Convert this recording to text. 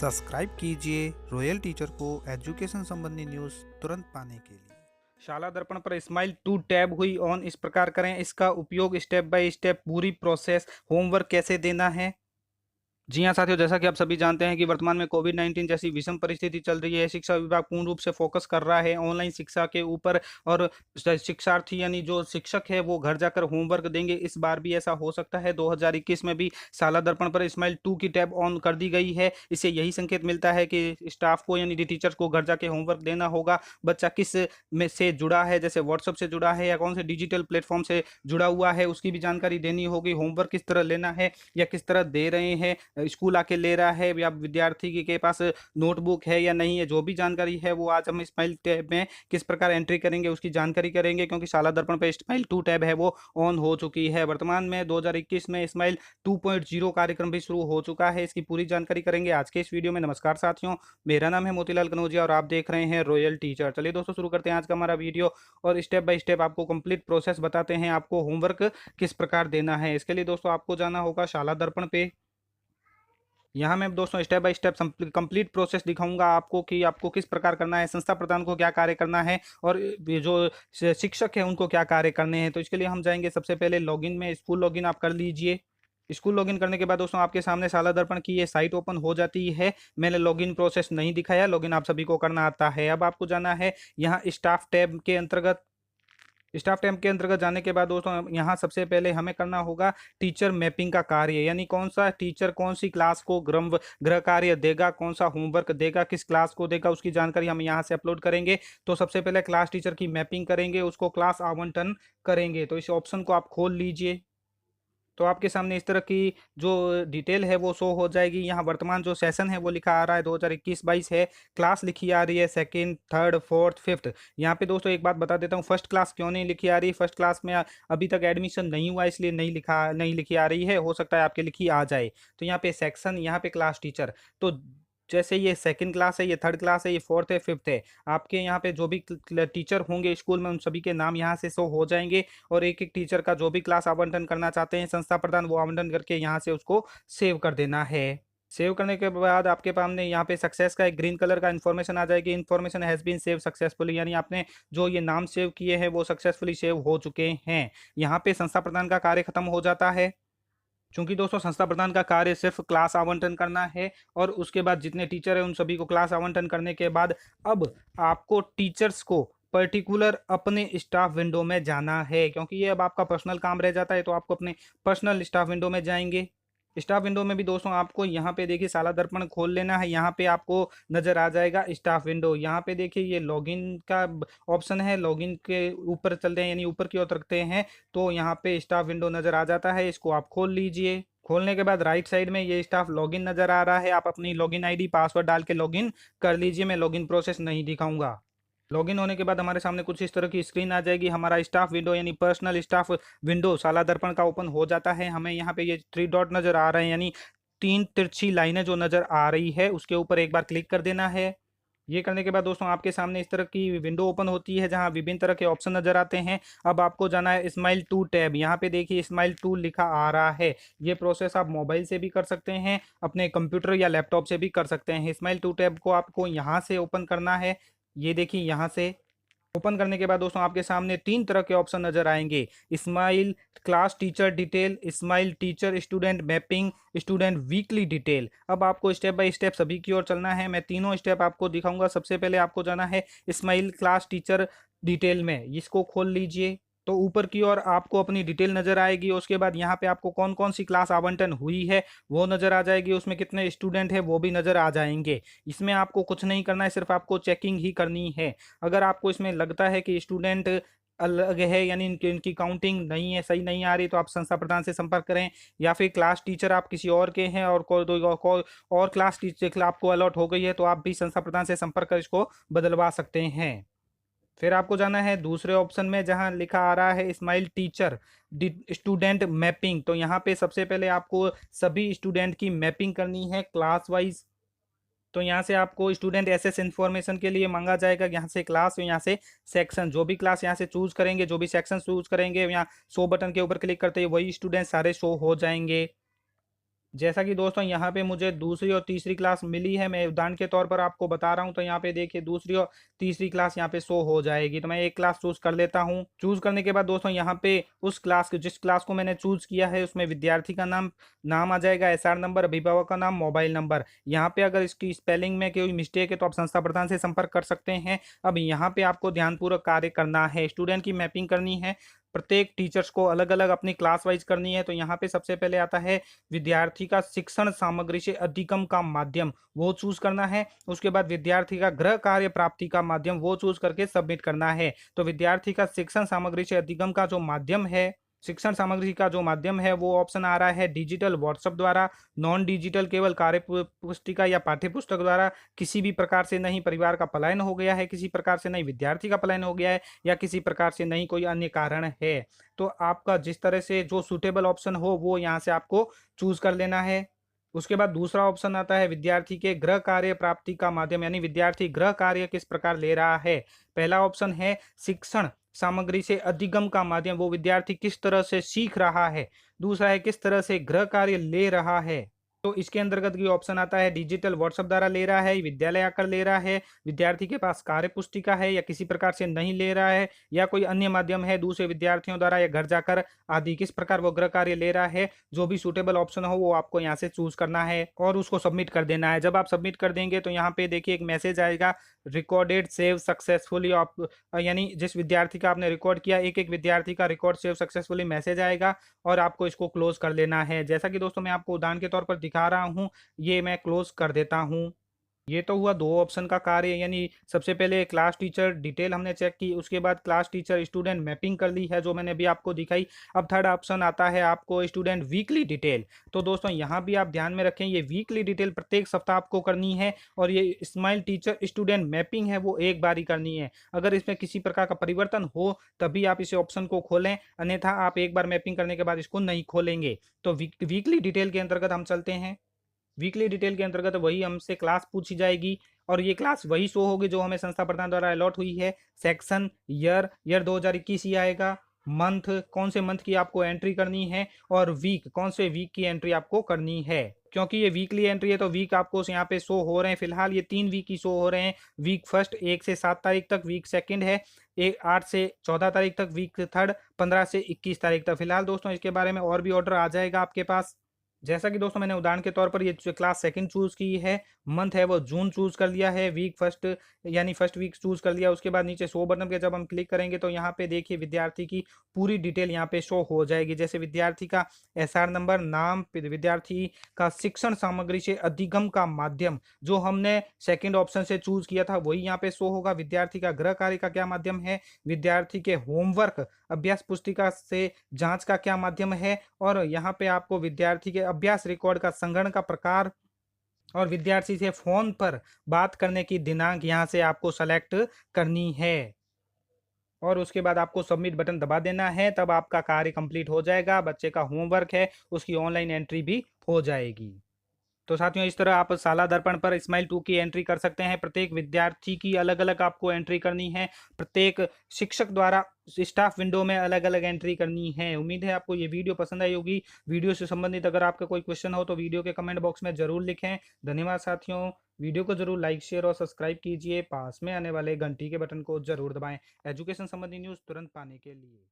Subscribe कीजिए royal teacher को education संबंधी न्यूज़ तुरंत पाने के लिए। शाला दर्पण पर स्माइल 2 टैब हुई ऑन। इस प्रकार करें इसका उपयोग, स्टेप बाय स्टेप पूरी प्रोसेस, होमवर्क कैसे देना है। जी हाँ साथियों, जैसा कि आप सभी जानते हैं कि वर्तमान में कोविड-19 जैसी विषम परिस्थिति चल रही है। शिक्षा विभाग पूर्ण रूप से फोकस कर रहा है ऑनलाइन शिक्षा के ऊपर, और शिक्षार्थी यानी जो शिक्षक है वो घर जाकर होमवर्क देंगे। इस बार भी ऐसा हो सकता है। 2021 में भी शाला दर्पण पर स्माइल 2 की टैब ऑन कर दी गई है। इससे यही संकेत मिलता है कि स्टाफ को यानी टीचर्स को घर जाके होमवर्क देना होगा। बच्चा किस में से जुड़ा है, जैसे व्हाट्सएप से जुड़ा है या कौन से डिजिटल प्लेटफॉर्म से जुड़ा हुआ है, उसकी भी जानकारी देनी होगी। होमवर्क किस तरह लेना है या किस तरह दे रहे हैं, स्कूल आके ले रहा है या विद्यार्थी के पास नोटबुक है या नहीं है, जो भी जानकारी है वो आज हम स्माइल टैब में किस प्रकार एंट्री करेंगे उसकी जानकारी करेंगे। क्योंकि शाला दर्पण पे स्माइल 2 टैब है वो ऑन हो चुकी है। वर्तमान में 2021 में स्माइल 2.0 कार्यक्रम भी शुरू हो चुका है। इसकी पूरी जानकारी करेंगे आज के इस वीडियो में। नमस्कार साथियों, मेरा नाम है मोतीलाल कनौजिया और आप देख रहे हैं रॉयल टीचर। चलिए दोस्तों, शुरू करते हैं आज का हमारा वीडियो और स्टेप बाय स्टेप आपको कंप्लीट प्रोसेस बताते हैं, आपको होमवर्क किस प्रकार देना है। इसके लिए दोस्तों आपको जाना होगा शाला दर्पण पे। यहाँ मैं दोस्तों step by step complete process दिखाऊंगा आपको कि आपको किस प्रकार करना है, संस्था प्रधान को क्या कार्य करना है और ये जो शिक्षक है उनको क्या कार्य करने हैं। तो इसके लिए हम जाएंगे सबसे पहले लॉगिन में। स्कूल लॉगिन आप कर लीजिए। स्कूल लॉगिन करने के बाद दोस्तों आपके सामने शाला दर्पण की ये साइट ओपन हो जाती है। मैंने लॉगिन प्रोसेस नहीं दिखाया, लॉगिन आप सभी को करना आता है। अब आपको जाना है यहाँ स्टाफ टैब के अंतर्गत। स्टाफ टैब के अंतर्गत जाने के बाद दोस्तों यहाँ सबसे पहले हमें करना होगा टीचर मैपिंग का कार्य, यानी कौन सा टीचर कौन सी क्लास को गृह कार्य देगा, कौन सा होमवर्क देगा, किस क्लास को देगा, उसकी जानकारी हम यहाँ से अपलोड करेंगे। तो सबसे पहले क्लास टीचर की मैपिंग करेंगे, उसको क्लास आवंटन करेंगे। तो इस ऑप्शन को आप खोल लीजिए। तो आपके सामने इस तरह की जो डिटेल है वो शो हो जाएगी। यहाँ वर्तमान जो सेशन है वो लिखा आ रहा है 2021-22 है। क्लास लिखी आ रही है सेकंड, थर्ड, फोर्थ, फिफ्थ। यहाँ पे दोस्तों एक बात बता देता हूँ, फर्स्ट क्लास क्यों नहीं लिखी आ रही। फर्स्ट क्लास में अभी तक एडमिशन नहीं हुआ, इसलिए नहीं लिखी आ रही है। हो सकता है आपके लिखी आ जाए। तो यहाँ पे सेक्शन, यहाँ पे क्लास टीचर। तो जैसे ये सेकंड क्लास है, ये थर्ड क्लास है, ये फोर्थ है, फिफ्थ है, आपके यहाँ पे जो भी टीचर होंगे स्कूल में उन सभी के नाम यहाँ से शो हो जाएंगे। और एक एक टीचर का जो भी क्लास आवंटन करना चाहते हैं संस्था प्रधान, वो आवंटन करके यहाँ से उसको सेव कर देना है। सेव करने के बाद आपके सामने यहाँ पे सक्सेस का एक ग्रीन कलर का इन्फॉर्मेशन आ जाएगी। Information has been save successfully, यानी आपने जो ये नाम सेव किए हैं वो सक्सेसफुली सेव हो चुके हैं। यहाँ पे संस्था प्रधान का कार्य खत्म हो जाता है। चूंकि दोस्तों संस्था प्रधान का कार्य सिर्फ क्लास आवंटन करना है और उसके बाद जितने टीचर है उन सभी को क्लास आवंटन करने के बाद अब आपको टीचर्स को पर्टिकुलर अपने स्टाफ विंडो में जाना है। क्योंकि ये अब आपका पर्सनल काम रह जाता है, तो आपको अपने पर्सनल स्टाफ विंडो में जाएंगे। स्टाफ विंडो में भी दोस्तों आपको यहाँ पे देखिए शाला दर्पण खोल लेना है। यहाँ पे आपको नजर आ जाएगा स्टाफ विंडो। यहाँ पे देखिए ये लॉगिन का ऑप्शन है। लॉगिन के ऊपर चलते हैं यानी ऊपर की ओर रखते हैं तो यहाँ पे स्टाफ विंडो नजर आ जाता है। इसको आप खोल लीजिए। खोलने के बाद राइट साइड में ये स्टाफ लॉगिन नजर आ रहा है। आप अपनी लॉगिन आईडी पासवर्ड डाल के लॉगिन कर लीजिए। मैं लॉगिन प्रोसेस नहीं दिखाऊंगा। लॉगिन होने के बाद हमारे सामने कुछ इस तरह की स्क्रीन आ जाएगी। हमारा स्टाफ विंडो यानी पर्सनल स्टाफ विंडो शाला दर्पण का ओपन हो जाता है। हमें यहाँ पे ये 3 डॉट नजर आ रहे हैं, यानी 3 तिरछी लाइनें जो नजर आ रही है उसके ऊपर एक बार क्लिक कर देना है। ये करने के बाद दोस्तों आपके सामने इस तरह की विंडो ओपन होती है जहां विभिन्न तरह के ऑप्शन नजर आते हैं। अब आपको जाना है स्माइल 2 टैब। यहाँ पे देखिए स्माइल 2 लिखा आ रहा है। ये प्रोसेस आप मोबाइल से भी कर सकते हैं, अपने कंप्यूटर या लैपटॉप से भी कर सकते हैं। स्माइल 2 टैब को आपको यहाँ से ओपन करना है। ये देखिए यहाँ से ओपन करने के बाद दोस्तों आपके सामने 3 तरह के ऑप्शन नजर आएंगे। Smile class teacher detail, smile teacher student mapping, student weekly detail. अब आपको स्टेप बाय स्टेप सभी की ओर चलना है। मैं तीनों स्टेप आपको दिखाऊंगा। सबसे पहले आपको जाना है स्माइल क्लास टीचर डिटेल में। इसको खोल लीजिए। तो ऊपर की ओर आपको अपनी डिटेल नजर आएगी। उसके बाद यहाँ पे आपको कौन कौन सी क्लास आवंटन हुई है वो नजर आ जाएगी। उसमें कितने स्टूडेंट है वो भी नजर आ जाएंगे। इसमें आपको कुछ नहीं करना है, सिर्फ आपको चेकिंग ही करनी है। अगर आपको इसमें लगता है कि स्टूडेंट अलग है यानी इनकी काउंटिंग नहीं है, सही नहीं आ रही, तो आप संस्था प्रधान से संपर्क करें। या फिर क्लास टीचर आप किसी और के हैं और और क्लास टीचर आपको अलॉट हो गई है तो आप भी संस्था प्रधान से संपर्क कर इसको बदलवा सकते हैं। फिर आपको जाना है दूसरे ऑप्शन में जहां लिखा आ रहा है स्माइल टीचर स्टूडेंट मैपिंग। तो यहाँ पे सबसे पहले आपको सभी स्टूडेंट की मैपिंग करनी है क्लास वाइज। तो यहाँ से आपको स्टूडेंट एसेस इन्फॉर्मेशन के लिए मांगा जाएगा, यहाँ से क्लास और यहाँ से सेक्शन। जो भी क्लास यहाँ से चूज करेंगे, जो भी सेक्शन चूज करेंगे, यहाँ शो बटन के ऊपर क्लिक करते ही वही स्टूडेंट सारे शो हो जाएंगे। जैसा कि दोस्तों यहाँ पे मुझे दूसरी और तीसरी क्लास मिली है, मैं उदाहरण के तौर पर आपको बता रहा हूँ। तो यहाँ पे देखिए दूसरी और तीसरी क्लास यहाँ पे शो हो जाएगी। तो मैं एक क्लास चूज़ कर लेता हूँ। चूज़ करने के बाद दोस्तों यहाँ पे उस क्लास के जिस क्लास को मैंने चूज़ किया है उसमें विद्यार्थी का नाम नाम आ जाएगा, एसआर नंबर, अभिभावक का नाम, मोबाइल नंबर। यहाँ पे अगर इसकी स्पेलिंग में कोई मिस्टेक है तो आप संस्था प्रधान से संपर्क कर सकते हैं। अब यहाँ पे आपको ध्यानपूर्वक कार्य करना है, स्टूडेंट की मैपिंग करनी है, प्रत्येक टीचर्स को अलग अलग अपनी क्लास वाइज करनी है। तो यहाँ पे सबसे पहले आता है विद्यार्थी का शिक्षण सामग्री से अधिगम का माध्यम, वो चूज करना है। उसके बाद विद्यार्थी का गृह कार्य प्राप्ति का माध्यम, वो चूज करके सबमिट करना है। तो विद्यार्थी का शिक्षण सामग्री से अधिगम का जो माध्यम है, शिक्षण सामग्री का जो माध्यम है वो ऑप्शन आ रहा है डिजिटल व्हाट्सएप द्वारा, नॉन डिजिटल केवल कार्य पुस्तिका या पाठ्य पुस्तक द्वारा, किसी भी प्रकार से नहीं परिवार का पलायन हो गया है, किसी प्रकार से नहीं विद्यार्थी का पलायन हो गया है, या किसी प्रकार से नहीं कोई अन्य कारण है। तो आपका जिस तरह से जो सूटेबल ऑप्शन हो वो यहाँ से आपको चूज कर लेना है। उसके बाद दूसरा ऑप्शन आता है विद्यार्थी के गृह कार्य प्राप्ति का माध्यम, यानी विद्यार्थी गृह कार्य किस प्रकार ले रहा है। पहला ऑप्शन है शिक्षण सामग्री से अधिगम का माध्यम, वो विद्यार्थी किस तरह से सीख रहा है। दूसरा है किस तरह से गृह कार्य ले रहा है। तो इसके अंतर्गत की ऑप्शन आता है डिजिटल व्हाट्सएप द्वारा ले रहा है, विद्यालय आकर ले रहा है, विद्यार्थी के पास कार्य पुस्तिका है या किसी प्रकार से नहीं ले रहा है, या कोई अन्य माध्यम है दूसरे विद्यार्थियों द्वारा या घर जाकर आदि, किस प्रकार वो गृह कार्य ले रहा है। जो भी सूटेबल ऑप्शन हो वो आपको यहाँ से चूज करना है और उसको सबमिट कर देना है। जब आप सबमिट कर देंगे तो यहाँ पे देखिए एक मैसेज आएगा, रिकॉर्डेड सेव सक्सेसफुली। आप यानी जिस विद्यार्थी का आपने रिकॉर्ड किया, एक एक विद्यार्थी का रिकॉर्ड सेव सक्सेसफुली मैसेज आएगा और आपको इसको क्लोज कर लेना है। जैसा कि दोस्तों मैं आपको उदाहरण के तौर पर दिखा रहा हूँ, ये मैं क्लोज कर देता हूँ। ये तो हुआ दो ऑप्शन का कार्य, यानी सबसे पहले क्लास टीचर डिटेल हमने चेक की, उसके बाद क्लास टीचर स्टूडेंट मैपिंग कर ली है जो मैंने अभी आपको दिखाई। अब थर्ड ऑप्शन आता है आपको स्टूडेंट वीकली डिटेल। तो दोस्तों यहाँ भी आप ध्यान में रखें, ये वीकली डिटेल प्रत्येक सप्ताह आपको करनी है और ये स्माइल टीचर स्टूडेंट मैपिंग है वो एक बार ही करनी है। अगर इसमें किसी प्रकार का परिवर्तन हो तभी आप इस ऑप्शन को खोलें, अन्यथा आप एक बार मैपिंग करने के बाद इसको नहीं खोलेंगे। तो वीकली डिटेल के अंतर्गत हम चलते हैं। वीकली डिटेल के अंतर्गत वही हमसे क्लास पूछी जाएगी और ये क्लास वही शो होगी जो हमें संस्था प्रधान द्वारा अलॉट हुई है। सेक्शन ईयर 2021 ही आएगा। मंथ कौन से मंथ की आपको एंट्री करनी है और वीक कौन से वीक की एंट्री आपको करनी है। क्योंकि ये वीकली एंट्री है तो वीक आपको यहाँ पे शो हो रहे हैं। फिलहाल ये 3 वीक की शो हो रहे हैं। वीक फर्स्ट 1 से 7 तारीख तक, वीक सेकंड है 8 से 14 तारीख तक, वीक थर्ड 15 से 21 तारीख तक। फिलहाल दोस्तों इसके बारे में और भी ऑर्डर आ जाएगा आपके पास। जैसा कि दोस्तों मैंने उदाहरण के तौर पर ये जो क्लास सेकंड चूज की है, मंथ है वो जून चूज कर लिया है, वीक फर्स्ट यानी फर्स्ट वीक चूज कर लिया। उसके बाद नीचे शो बटन पे जब हम क्लिक करेंगे तो यहाँ पे देखिए विद्यार्थी की पूरी डिटेल यहाँ पे शो हो जाएगी। जैसे विद्यार्थी का एसआर नंबर, नाम, विद्यार्थी का शिक्षण सामग्री से अधिगम का माध्यम जो हमने सेकंड ऑप्शन से चूज किया था वही यहाँ पे शो होगा। विद्यार्थी का गृह कार्य का क्या माध्यम है, विद्यार्थी के होमवर्क अभ्यास पुस्तिका से जांच का क्या माध्यम है, और यहाँ पे आपको विद्यार्थी के अभ्यास रिकॉर्ड का संग्रहण का प्रकार और विद्यार्थी से फोन पर बात करने की दिनांक यहाँ से आपको सेलेक्ट करनी है। और उसके बाद आपको सबमिट बटन दबा देना है, तब आपका कार्य कंप्लीट हो जाएगा। बच्चे का होमवर्क है उसकी ऑनलाइन एंट्री भी हो जाएगी। तो साथियों इस तरह आप शाला दर्पण पर स्माइल 2 की एंट्री कर सकते हैं। प्रत्येक विद्यार्थी की अलग अलग आपको एंट्री करनी है, प्रत्येक शिक्षक द्वारा स्टाफ विंडो में अलग अलग एंट्री करनी है। उम्मीद है आपको ये वीडियो पसंद आई होगी। वीडियो से संबंधित अगर आपका कोई क्वेश्चन हो तो वीडियो के कमेंट बॉक्स में जरूर लिखें। धन्यवाद साथियों। वीडियो को जरूर लाइक, शेयर और सब्सक्राइब कीजिए। पास में आने वाले घंटी के बटन को जरूर दबाएं एजुकेशन संबंधी न्यूज़ तुरंत पाने के लिए।